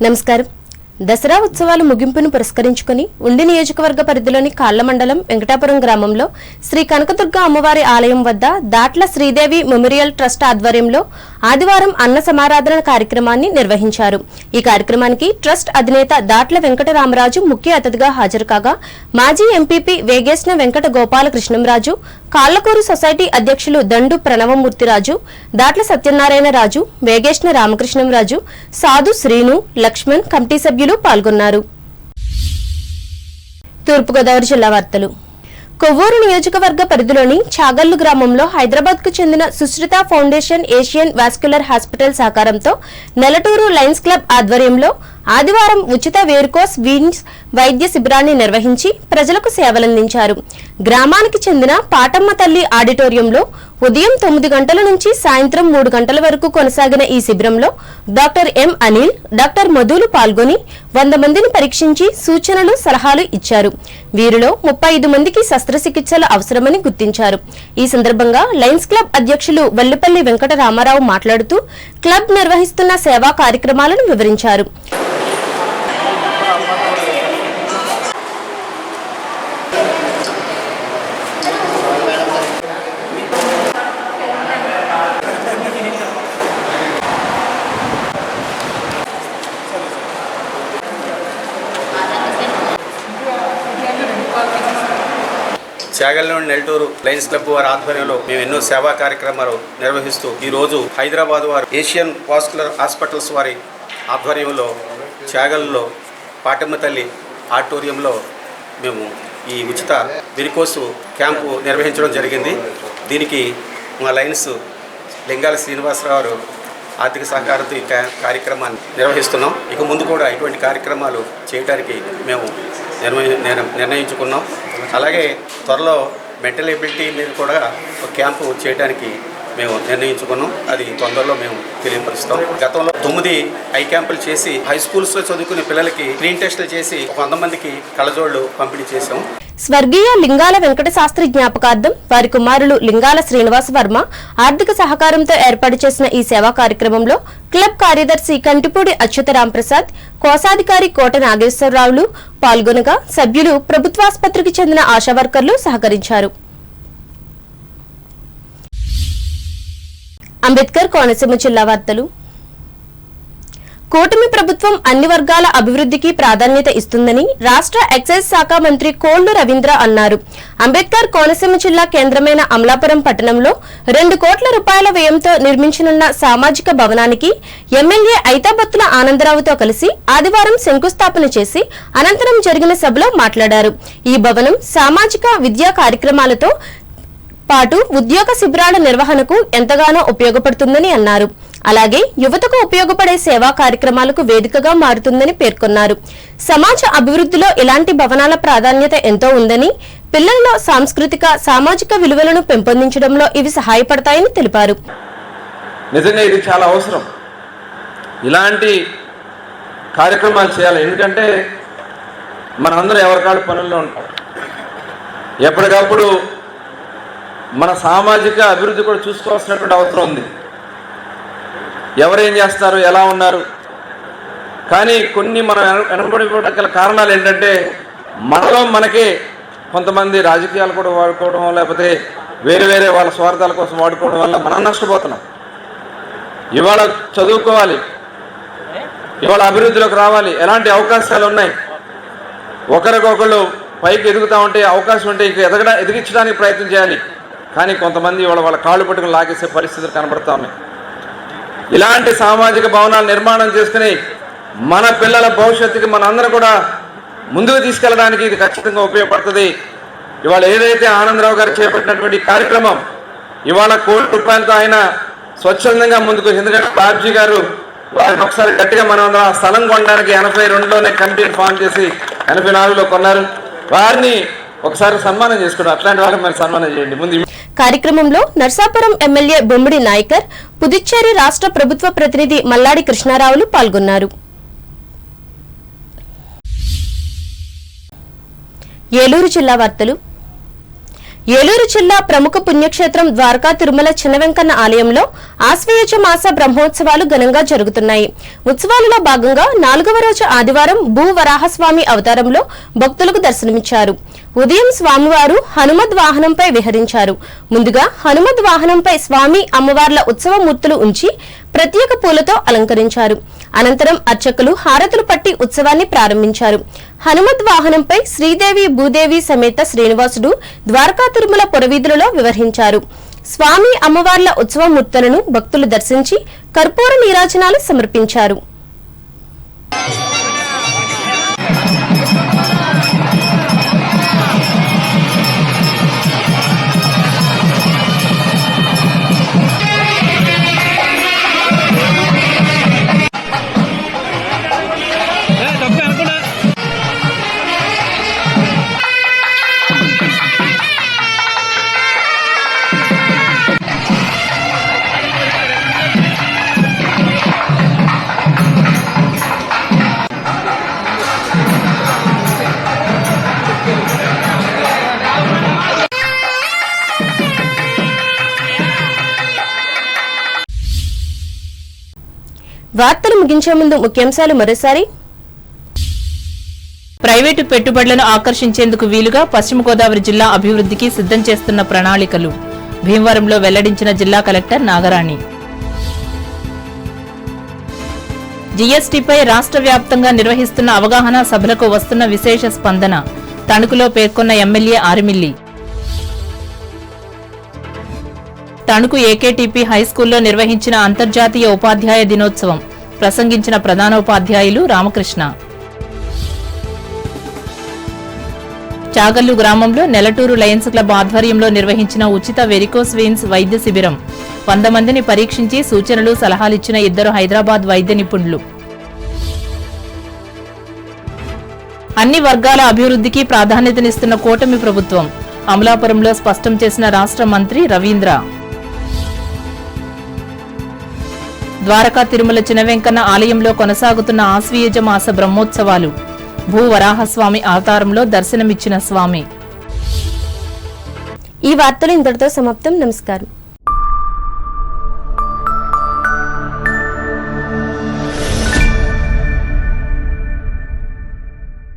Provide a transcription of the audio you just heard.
నమస్కారం. దసరా ఉత్సవాలు ముగింపును పురస్కరించుకుని ఉండి నియోజకవర్గ పరిధిలోని కాళ్ల మండలం వెంకటాపురం గ్రామంలో శ్రీ కనకదుర్గ అమ్మవారి ఆలయం వద్ద దాట్ల శ్రీదేవి మెమోరియల్ ట్రస్ట్ ఆధ్వర్యంలో ఆదివారం అన్న సమారాధన కార్యక్రమాన్ని నిర్వహించారు. ఈ కార్యక్రమానికి ట్రస్ట్ అధినేత దాట్ల వెంకటరామరాజు ముఖ్య అతిథిగా హాజరు కాగా మాజీ ఎంపీపీ వేగేశ్న వెంకట గోపాలకృష్ణంరాజు, కాళ్లకూరు సొసైటీ అధ్యక్షులు దండు ప్రణవమూర్తిరాజు, దాట్ల సత్యనారాయణరాజు, వేగేశ్న రామకృష్ణంరాజు, సాధు శ్రీను, లక్ష్మణ్ కమిటీ సభ్యులు పాల్గొన్నారు. తూర్పుగోదావరి జిల్లా వార్తలు. కొవ్వూరు నియోజకవర్గ పరిధిలోని చాగల్లు గ్రామంలో హైదరాబాద్ కు చెందిన Sushrita foundation Asian vascular hospital సహకారంతో నెలటూరు లయన్స్ క్లబ్ ఆధ్వర్యంలో ఆదివారం ఉచిత వేరుకోస్ వీన్స్ వైద్య శిబిరాన్ని నిర్వహించి ప్రజలకు సేవలందించారు. గ్రామానికి చెందిన పాటమ్మ తల్లి ఆడిటోరియంలో ఉదయం 9 గంటల నుంచి సాయంత్రం 3 గంటల వరకు కొనసాగిన ఈ శిబిరంలో డాక్టర్ ఎం అనిల్, డాక్టర్ మధులు పాల్గొని 100 మందిని పరీక్షించి సూచనలు, సలహాలు ఇచ్చారు. వీరిలో 35 మందికి శస్త్రచికిత్సలు అవసరమని గుర్తించారు. ఈ సందర్భంగా లయన్స్ క్లబ్ అధ్యక్షులు వల్లిపల్లి వెంకట రామారావు మాట్లాడుతూ క్లబ్ నిర్వహిస్తున్న సేవా కార్యక్రమాలను వివరించారు. చాగల్లోని నెల్టూరు లయన్స్ క్లబ్ వారి ఆధ్వర్యంలో మేము ఎన్నో సేవా కార్యక్రమాలు నిర్వహిస్తూ ఈరోజు హైదరాబాద్ వారు ఏషియన్ వాస్కులర్ హాస్పిటల్స్ వారి ఆధ్వర్యంలో చాగల్లో పాటమ్మ తల్లి ఆడిటోరియంలో మేము ఈ ఉచిత వెరికోసు క్యాంపు నిర్వహించడం జరిగింది. దీనికి మా లయన్స్ లింగాల శ్రీనివాసరావు ఆర్థిక సహకారంతో ఈ కార్యక్రమాన్ని నిర్వహిస్తున్నాం. ఇక ముందు కూడా ఇటువంటి కార్యక్రమాలు చేయడానికి మేము నిర్ణయించుకున్నాం. అలాగే త్వరలో మెంటల్ ఎబిలిటీ మీద కూడా ఒక క్యాంపు చేయడానికి మేము నిర్ణయించుకున్నాం. అది తొందరలో మేము తెలియపరుస్తాం. గతంలో 9 ఐ క్యాంపులు చేసి హై స్కూల్స్లో చదువుకునే పిల్లలకి స్క్రీన్ టెస్టులు చేసి 100 మందికి కళ్ళజోళ్లు పంపిణీ చేశాం. స్వర్గీయ లింగాల వెంకట శాస్త్రి జ్ఞాపకార్థం వారి కుమారులు లింగాల శ్రీనివాస వర్మ ఆర్థిక సహకారంతో ఏర్పాటు చేసిన ఈ సేవా కార్యక్రమంలో క్లబ్ కార్యదర్శి కంటిపూడి అచ్యుత రాంప్రసాద్, కోశాధికారి కోట నాగేశ్వరరావులు పాల్గొనగా సభ్యులు, ప్రభుత్వాసుపత్రికి చెందిన ఆశా వర్కర్లు సహకరించారు. అంబేద్కర్ కోనసీమ జిల్లా వార్తలు. కూటమి ప్రభుత్వం అన్ని వర్గాల అభివృద్ధికి ప్రాధాన్యత ఇస్తుందని రాష్ట్ర ఎక్సైజ్ శాఖ మంత్రి కోళ్లు రవీంద్ర అన్నారు. అంబేద్కర్ కోనసీమ జిల్లా కేంద్రమైన అమలాపురం పట్టణంలో 2 కోట్ల రూపాయల వ్యయంతో నిర్మించనున్న సామాజిక భవనానికి ఎమ్మెల్యే ఐతాబత్తుల ఆనందరావుతో కలిసి ఆదివారం శంకుస్థాపన చేసి అనంతరం జరిగిన సభలో మాట్లాడారు. ఈ భవనం సామాజిక విద్యా కార్యక్రమాలతో పాటు ఉద్యోగ శిబిరాల నిర్వహణకు ఎంతగానో ఉపయోగపడుతుందని అన్నారు. అలాగే యువతకు ఉపయోగపడే సేవా కార్యక్రమాలకు వేదికగా మారుతుందని పేర్కొన్నారు. సమాజ అభివృద్ధిలో ఇలాంటి భవనాల ప్రాధాన్యత ఎంతో ఉందని, పిల్లల్లో సాంస్కృతిక, సామాజిక విలువలను పెంపొందించడంలో ఇవి సహాయపడతాయని తెలిపారు. నిజంగా ఇది చాలా అవసరం. ఇలాంటి కార్యక్రమాలు చేయాలి. ఎందుకంటే మనందరూ ఎవరికాడు పనుల్లో ఉంటాం. ఎప్పటికప్పుడు మన సామాజిక అభివృద్ధి కూడా చూసుకోవాల్సినటువంటి అవసరం ఉంది. ఎవరేం చేస్తారు, ఎలా ఉన్నారు, కానీ కొన్ని మనం వెనకబడిపోవడం గల కారణాలు ఏంటంటే మనలో మనకే కొంతమంది రాజకీయాలు కూడా వాడుకోవడం, లేకపోతే వేరే వాళ్ళ స్వార్థాల కోసం వాడుకోవడం వల్ల మనం నష్టపోతున్నాం. ఇవాళ చదువుకోవాలి, ఇవాళ అభివృద్ధిలోకి రావాలి, ఎలాంటి అవకాశాలు ఉన్నాయి, ఒకరికొకళ్ళు పైకి ఎదుగుతూ ఉంటే అవకాశం ఉంటే ఇక ఎదిగించడానికి ప్రయత్నం చేయాలి. కానీ కొంతమంది వాళ్ళ కాళ్ళు పట్టుకుని లాగేసే పరిస్థితులు కనబడుతూ ఉన్నాయి. ఇలాంటి సామాజిక భవనాలు నిర్మాణం చేసుకుని మన పిల్లల భవిష్యత్తుకి మన అందరూ కూడా ముందుకు తీసుకెళ్ళడానికి ఇది ఖచ్చితంగా ఉపయోగపడుతుంది. ఇవాళ ఏదైతే ఆనందరావు గారు చేపట్టినటువంటి కార్యక్రమం, ఇవాళ ₹1 కోట్లతో ఆయన స్వచ్ఛందంగా ముందుకు, ఎందుకంటే బాబ్జీ గారు వారిని ఒకసారి గట్టిగా మనం అందరం ఆ స్థలం కొనడానికి 82లోనే కమిటీని ఫామ్ చేసి 84లో కొన్నారు. వారిని ఒకసారి సన్మానం చేసుకుంటాం. అట్లాంటి వాళ్ళకి మరి సన్మానం చేయండి. ముందు కార్యక్రమంలో నర్సాపురం ఎమ్మెల్యే బొమ్మిడి నాయకర్, పుదుచ్చేరి రాష్ట్ర ప్రభుత్వ ప్రతినిధి మల్లాడి కృష్ణారావులు పాల్గొన్నారు. ఏలూరు జిల్లా వార్తలు. ఏలూరు జిల్లా ప్రముఖ పుణ్యక్షేత్రం ద్వారకా తిరుమల చిన్న వెంకన్న ఆలయంలో ఆశ్వయుజ మాస బ్రహ్మోత్సవాలు ఘనంగా జరుగుతున్నాయి. ఉత్సవాలలో భాగంగా 4వ రోజు ఆదివారం భూ వరాహస్వామి అవతారంలో భక్తులకు దర్శనమిచ్చారు. ఉదయం స్వామివారు హనుమద్ వాహనంపై విహరించారు. ముందుగా హనుమద్ వాహనంపై స్వామి అమ్మవార్ల ఉత్సవ మూర్తులు ఉంచి ప్రత్యేక పూలతో అలంకరించారు. అనంతరం అర్చకులు హారతులు పట్టి ఉత్సవాన్ని ప్రారంభించారు. హనుమద్ వాహనంపై శ్రీదేవి భూదేవి సమేత శ్రీనివాసుడు ద్వారకా తిరుమల పురవీధులలో వివరించారు. స్వామి అమ్మవార్ల ఉత్సవ మూర్తులను భక్తులు దర్శించి కర్పూర నీరాజనాలు సమర్పించారు. వార్తలు ముగించే ముందు ముఖ్యాంశాలు మరోసారి. ప్రైవేటు పెట్టుబడులను ఆకర్షించేందుకు వీలుగా పశ్చిమ గోదావరి జిల్లా అభివృద్ధికి సిద్ధం చేస్తున్న ప్రణాళికలు భీమవరంలో వెల్లడించిన జిల్లా కలెక్టర్ నాగరాణి. జీఎస్టీపై రాష్ట్ర వ్యాప్తంగా నిర్వహిస్తున్న అవగాహన సభలకు వస్తున్న విశేష స్పందన తణుకులో పేర్కొన్న ఎమ్మెల్యే ఆరిమిల్లి. తణుకు ఏకేటీపీ హైస్కూల్లో నిర్వహించిన అంతర్జాతీయ ఉపాధ్యాయ దినోత్సవం ప్రసంగించిన ప్రధానోపాధ్యాయులు రామకృష్ణ. చాగల్లు గ్రామంలో నెలటూరు లయన్స్ క్లబ్ ఆధ్వర్యంలో నిర్వహించిన ఉచిత వెరికోస్ వెయిన్స్ వైద్య శిబిరం 100 మందిని పరీక్షించి సూచనలు సలహాలిచ్చిన 2 హైదరాబాద్ వైద్య నిపుణులు. అన్ని వర్గాల అభివృద్ధికి ప్రాధాన్యతనిస్తున్న కూటమి ప్రభుత్వం అమలాపురంలో స్పష్టం చేసిన రాష్ట్ర మంత్రి రవీంద్ర. ద్వారకా తిరుమల చిన్న వెంకన్న ఆలయంలో కొనసాగుతున్న ఆశ్వయుజ మాస బ్రహ్మోత్సవాలు భూ వరాహస్వామి అవతారంలో దర్శనమిచ్చిన స్వామి. ఈ వార్తలు ఇంతటితో సమాప్తం. నమస్కారం.